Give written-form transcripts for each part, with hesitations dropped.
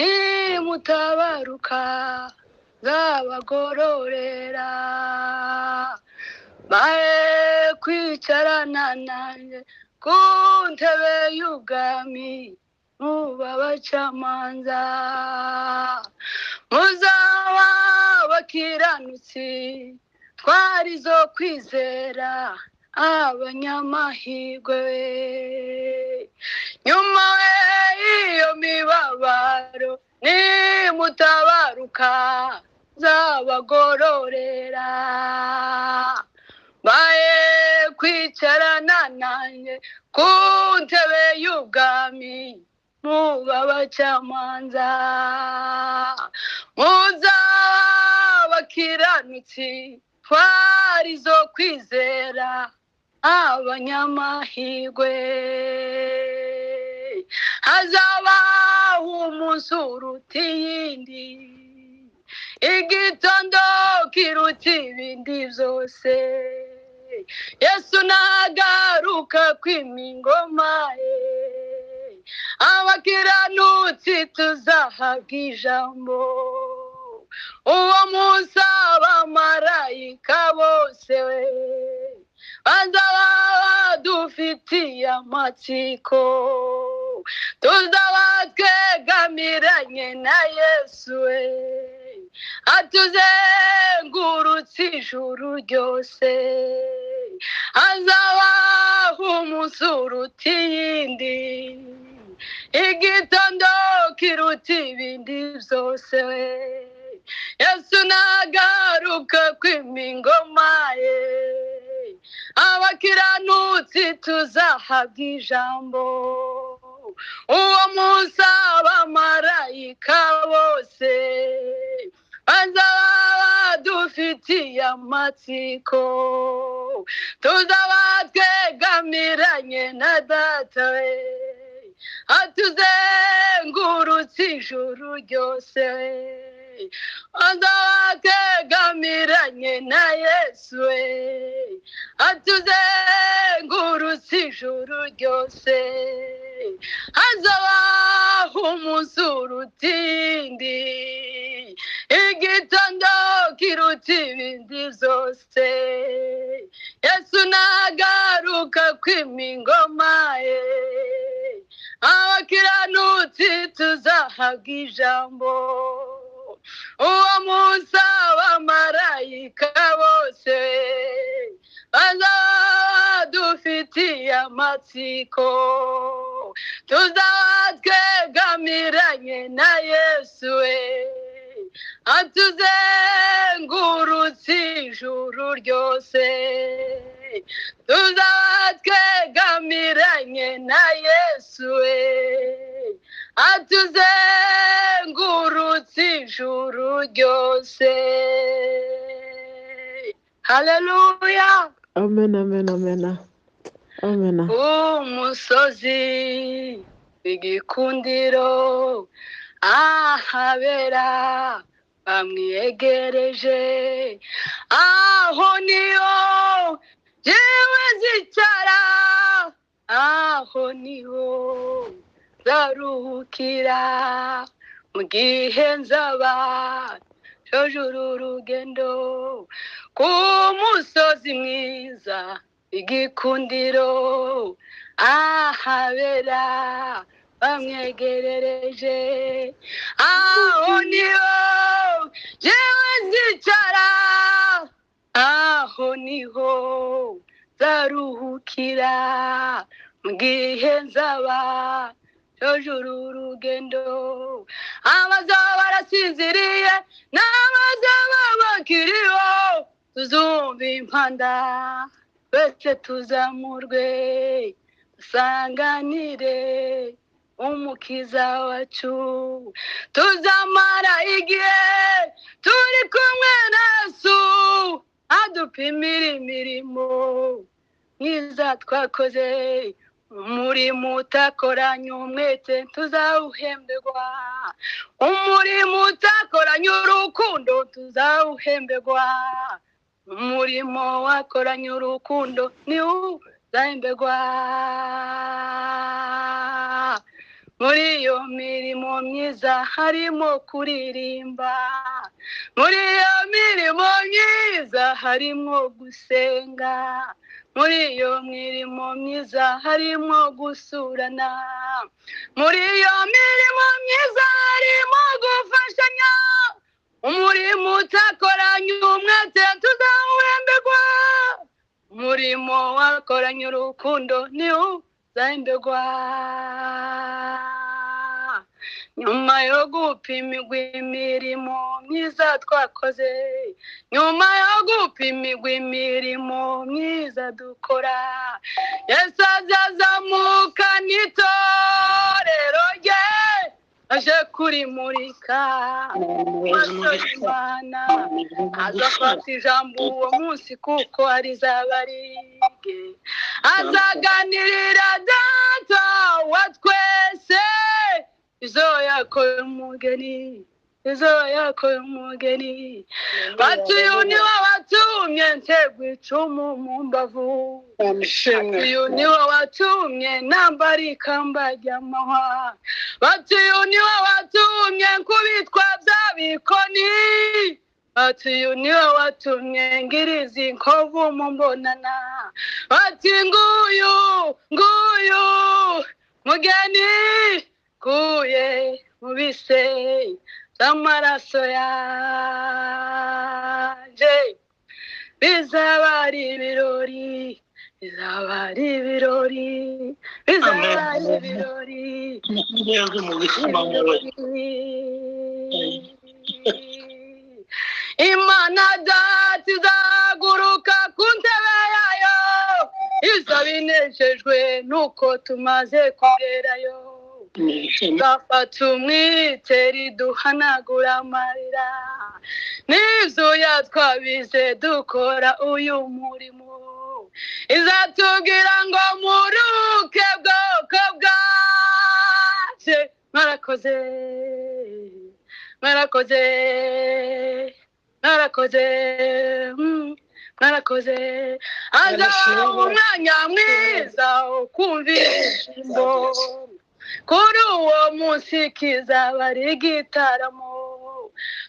nimutabaruka nzabagororera bahe kwicarana nanjye ku ntebe y'ubwami mubabacamanza muzaba bakiranutsi twari zo kwizera abanyamahirwe nyuma y'iyo mibabaro nimutabaruka nzabagororera bahe kwicarana nanjye ku ntebe y'ubwami mubabacamanza muzaba bakiranutsi twari zo kwizera abanyamahirwe hazabaho umunsi uruta iyindi igitondo kiruta ibindi byose Yesu nagaruka kwima ingoma ye abakiranutsi tuzahabwa ijambo uwo munsi abamarayika bose bazaba badufitiye amatsiko tuzaba twegamiranye na Yesu atuzengurutse ijuru ryose hazabaho umunsi uruta iyindi igitondo kiruta ibindi byose Yesu nagaruka kwima ingoma ye abakiranutsi tuzahabwa ijambo uwo munsi abamarayika bose bazaba badufitiye amatsiko tuzaba twegamiranye na data atuzengurutse ijuru ryose azaba twegamiranye na Yesu atuzengurutse ijuru ryose hazabaho umunsi uruta iyindi igitondo kiruta ibindi byose Yesu nagaruka kwima ingoma ye abakiranutsi tuzahabwa ijambo uwo munsi abamarayika bose bazaba dufitiye amatsiko tuzaba twegamiranye na Yesu atuzengurutse ijuru ryose tuzaba twegamiranye na Yesu atuzengurutse ijuru ryose. Haleluya. Amen, amen, amen. Amen. Umusozi w'igikundiro ahabera bamwiyegereje aho niho jewe zicara aho niho zaruhukira mu gihe nzaba jojuru urugendo ku musozi mwiza igikundiro ahabera bamwegerereje aho niho jewe nzicara aho niho zaruhukira mu gihe nzaba jojuru urugendo abazaba barasinziriye n'abazaba bakiriho tuzumva impanda twese tuzamurwe dusanganire umukiza wacu tuzamara igihe turi kumwe na Yesu adupimira imirimo myiza twakoze umurimo utakoranye umwete tuzawuhemberwa umurimo utakoranye urukundo tuzawuhemberwa umurimo wakoranye urukundo ni uzahemberwa muri iyo mirimo myiza harimo kuririmba, muri iyo mirimo myiza harimo gusenga, muri iyo mirimo myiza harimo gusurana, muri iyo mirimo myiza harimo gufashanya, umurimo utakoranye umwete tuzawuhemberwa, umurimo wakoranye urukundo ntiuzahemberwa. Nyuma yo gupimirwa imirimo myiza twakoze, nyuma yo gupimirwa imirimo myiza dukora, Yesu azazamuka n'itorero rye aje kurimurika maso y'Imana, azafata ijambo uwo munsi kuko arizaba rige, azaganirira Data wa twese, izo yakoye umugeni, izo yakoye umugeni, bati uyu niwe watumye nterwa icumu mu mbavu, uyu niwe watumye nambara ikamba ry'amahwa, bati uyu niwe watumye nkubitwa bya bikoni, bati uyu niwe watumye ngiriza inkovu mu mbonana, bati nguyu nguyu mugeni kuye mubise by'amaraso yanje, bizaba ari ibirori, bizaba ari ibirori, bizaba ari ibirori, Imana Data izaguruka ku ntebe yayo, izaba inejejwe nuko tumaze kugerayo, gafata umwiteri duhanagura amarira, n'izuya twabize dukora uyu murimo, izatubwira ngo muruke bwoko bwaje, mwarakoze mwarakoze mwarakoze mwarakoze, azaba umwanya mwiza wo kumvira indirimbo, kuri uwo munsi kizaba ari igitaramo,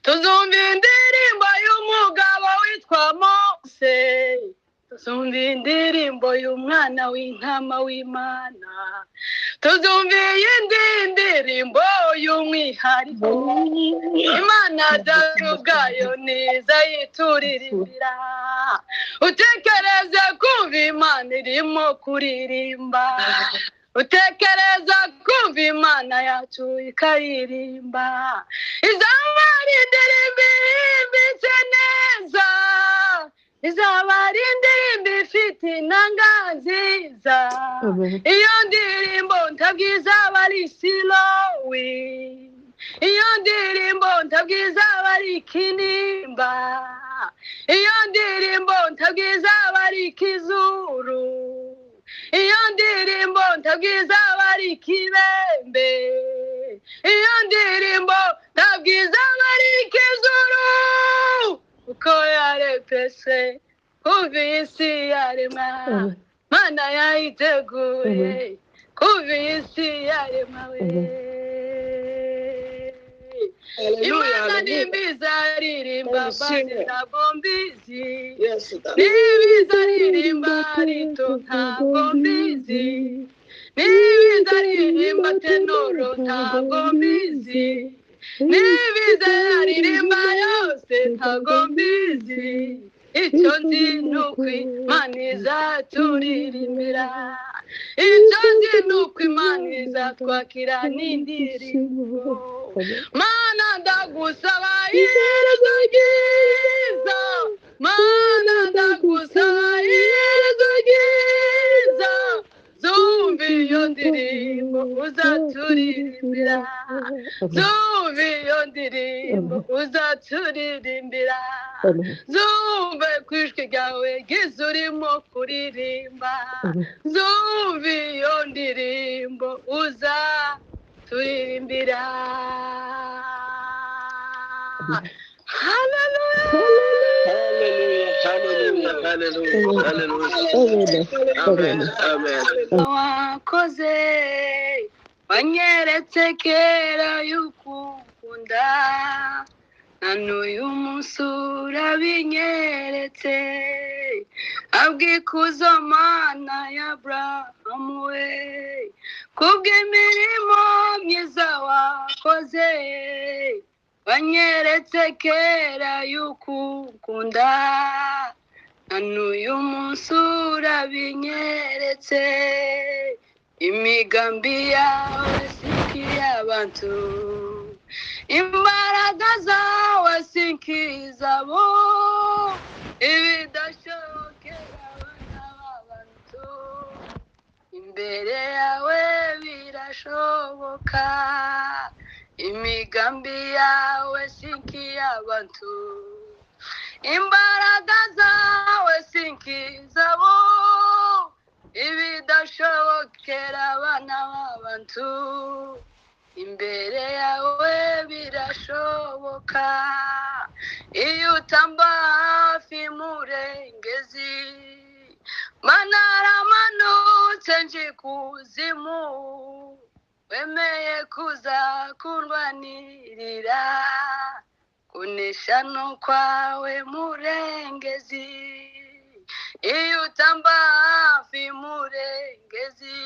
tuzumva indirimbo y'umugabo witwa Mose, tuzumva indirimbo y'umwana w'intama w'Imana, tuzumva iyindi ndirimbo y'umwihariko, Imana Data ubwayo niza yituririmbira, utekereze kumva Imana irimo kuririmba, utekereza kumva Imana yacu ikaririmba, izaba ari indirimbo irimbitse neza, izaba ari indirimbo ifite inanga nziza, iyo ndirimbo ntabwo izaba ari silowi, iyo ndirimbo ntabwo izaba ari kinimba, iyo ndirimbo ntabwo izaba ari kizuru, iyo ndirimbo ntabwo izaba ari kibembe, iyo ndirimbo ntabwo izaba ari kizuru, uko yarepese kuva isi yaremwa, Mana yayiteguye kuva isi yaremwa we. Imana nimbiza ririmba bane ntabwo mbizi, nibiza ririmba rito ntabwo mbizi, nibiza ririmba tenoro ntabwo mbizi, nibiza ririmba yose ntabwo mbizi, icyo nzi nuko Imana izaturirimbira, icyo nzi nuko Imana izatwakira n'indirimbo, Mana ndagusaba iherezo ryiza, Mana ndagusaba iherezo ryiza, zumva iyo ndirimbo uzaturirimbira, zumva iyo ndirimbo uzaturirimbira, zumva ku ijwi ryawe ryiza urimo kuririmba, zumva iyo ndirimbo uzaturirimbira. Hallelujah. Hallelujah. Hallelujah. Hallelujah. Hallelujah. Amen. Amen. Wakoze wanyeretse kera y'ukukunda na n'uyu munsi urabinyeretse abwikuzo mana ya Aburahamu we kubw'imirimo myiza wakoze wanyeretse kera y'ukukunda na n'uyu munsi urabinyeretse imigambi yawe sikiy'abantu imbaraga zawe sink'izabo ibidashobokera abana b'abantu imbere yawe birashoboka imigambi yawe sink'iy'abantu imbaraga zawe sink'izabo ibidashobokera abana b'abantu imbere yawe birashoboka iyo utamba hafi murengezi manaramanutse nje kuzimu wemeye kuza kurwanirira kunesha no kwawe murengezi iyo utamba hafi murengezi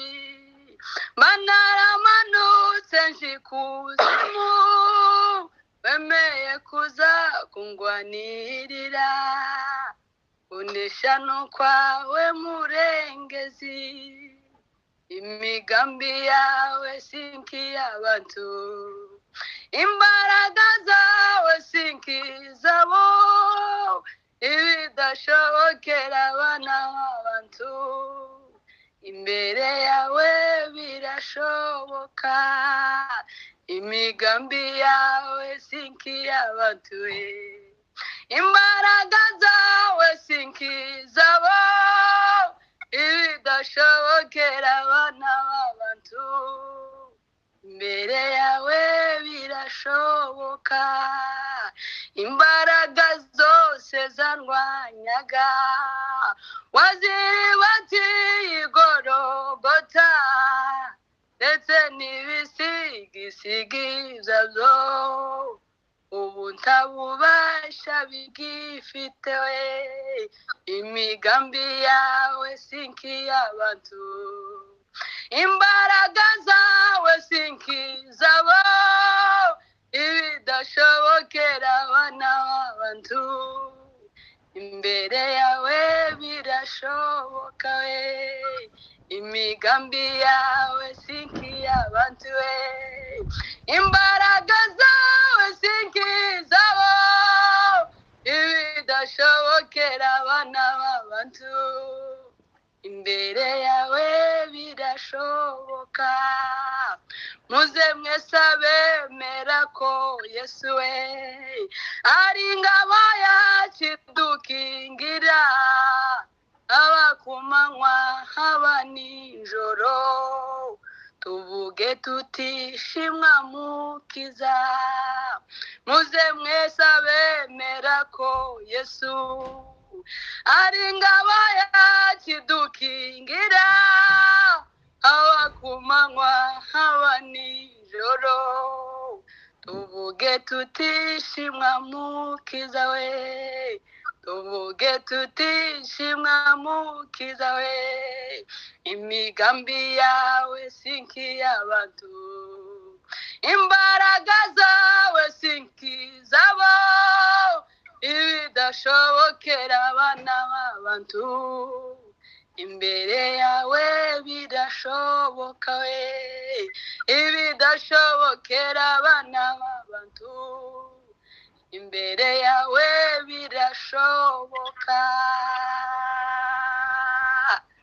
manaramanutse nje kuzimu wemeye kuza kungwanirira kunesha no kwawe murengezi imigambi yawe sink'iy'abantu imbaraga zawe sink'izabo ibidashobokera abana b'abantu imbere yawe birashoboka imigambi yawe sink'iy'abantu imbaraga zawe sink'izabo ibidashobokera abana b'abantu imbere yawe birashoboka imbaraga zose zarwanyaga wazibatiye igorogota ndetse n'ibisigisigi byabyo ubu nta bubasha bigifite imigambi yawe sink'iy'abantu imbaraga zawe sink'izabo ibidashobokera abana b'abantu imbere yawe birashoboka imigambi yawe sink'iy'abantu imbaraga zawe sink'izabo ibidashobokera abana b'abantu imbere yawe birashoboka muze mwese abemera ko Yesu we ari ingabo yacu idukingira haba ku manywa haba nijoro tuvuge tutishimwa mukiza muze mwese abemera ko Yesu ari ingabo yacu idukingira haba ku manywa haba nijoro tuvuge tutishimwa mukiza we tuvuge tutishimwa mukiza we imigambi yawe sink'iy'abantu imbaraga zawe sink'izabo ibidashobokera abana b'abantu imbere yawe birashoboka we ibidashobokera abana b'abantu imbere yawe birashoboka.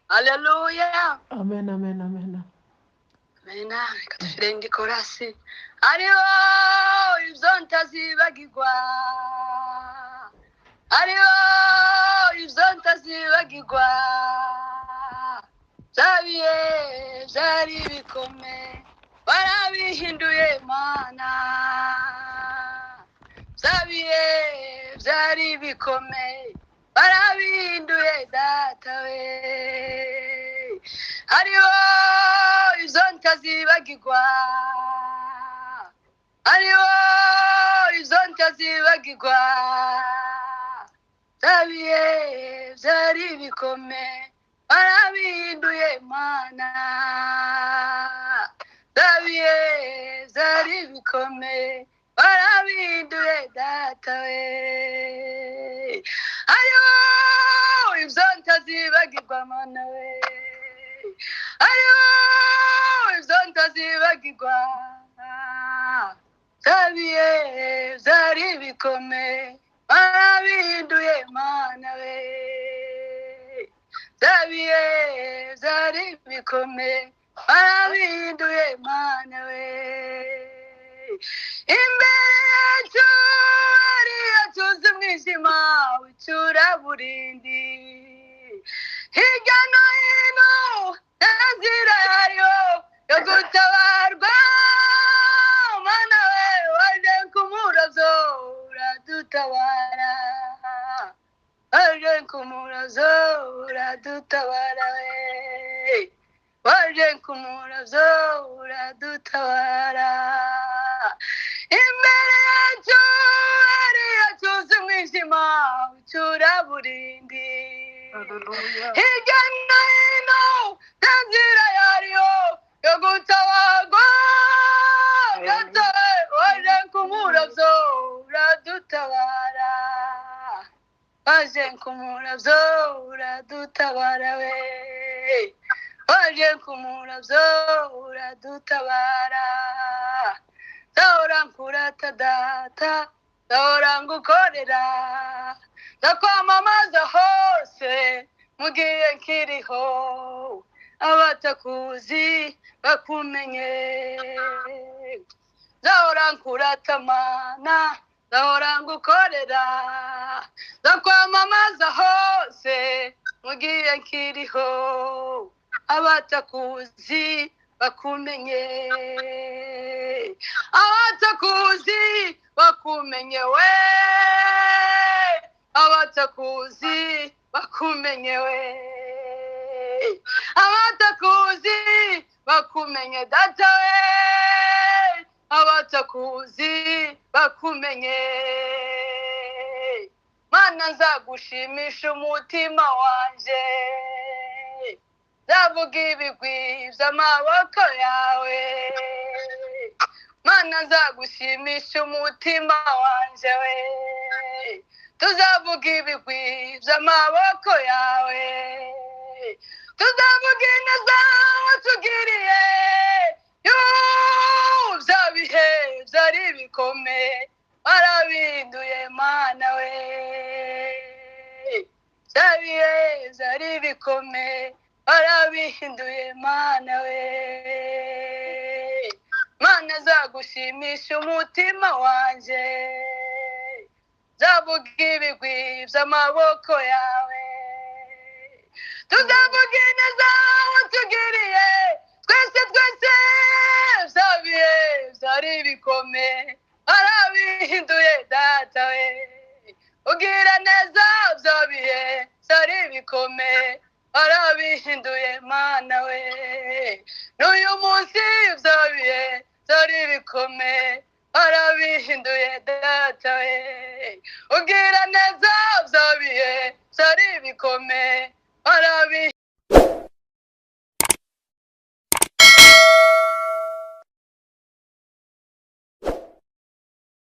Haleluya. Amen, amen, amen. Amen. Reka dushyire indi korasi. Ariho ibyo ntazibagirwa, ariho ibyo ntazibagirwa, byabiye byari bikomeye warabihinduye Mana, byabiye byari bikomeye warabihinduye Data we, hariho izo ntazibagirwa hariho ibyo ntazibagirwa bya bihe byari bikomeye warabihinduye mana bya bihe byari bikomeye warabihinduye data we hariho ibyo ntazibagirwa mana we hariho ibyo ntazibagirwa bya bihe byari bikomeye warabihinduye mana we bya bihe byari bikomeye warabihinduye mana we imbere yacu hariya tuzi umwijima w'icuraburindi hirya no hino nta nzira yayo yo gutabarwa mana we waje kumurazo uradutabara waje kumurazo uradutabara we waje kumurazo uradutabara imbere yacu hariya tuzi umwijima w'icuraburindi hirya no hino nta nzira yariyo yo gutabarwa datawe waje kumurazo uradutabara waje kumurazo uradutabara we waje kumurazo uradutabara ndahora nkurata data ndahora ngukorera ndakwamamaza hose mugiye nkiriho abatakuzi bakumenye ndahora nkurata mana ndahora ngukorera ndakwamamaza hose mugiye nkiriho abatakuzi bakumenye abatakuzi bakumenye we abatakuzi bakumenye we abatakuzi bakumenye data we abatakuzi bakumenye mana nzagushimisha umutima wanje nzavuga ibigwi by'amaboko yawe mana nzagushimisha umutima wanje we tuzavuga ibigwi by'amaboko yawe tuzavuga ineza watugiriye bya bihe byari bikomeye warabihinduye mana we bya bihe byari bikomeye warabihinduye mana we mana zagushimisha umutima wanje zavuga ibigwi by'amaboko yawe tuzavuga ineza watugiriye twese bya bihe byari bikomeye warabihinduye data we ugira neza bya bihe byari bikomeye warabihinduye mana we n'uyu munsi bya bihe byari bikomeye warabihinduye data we ugira neza bya bihe byari bikomeye warabihinduye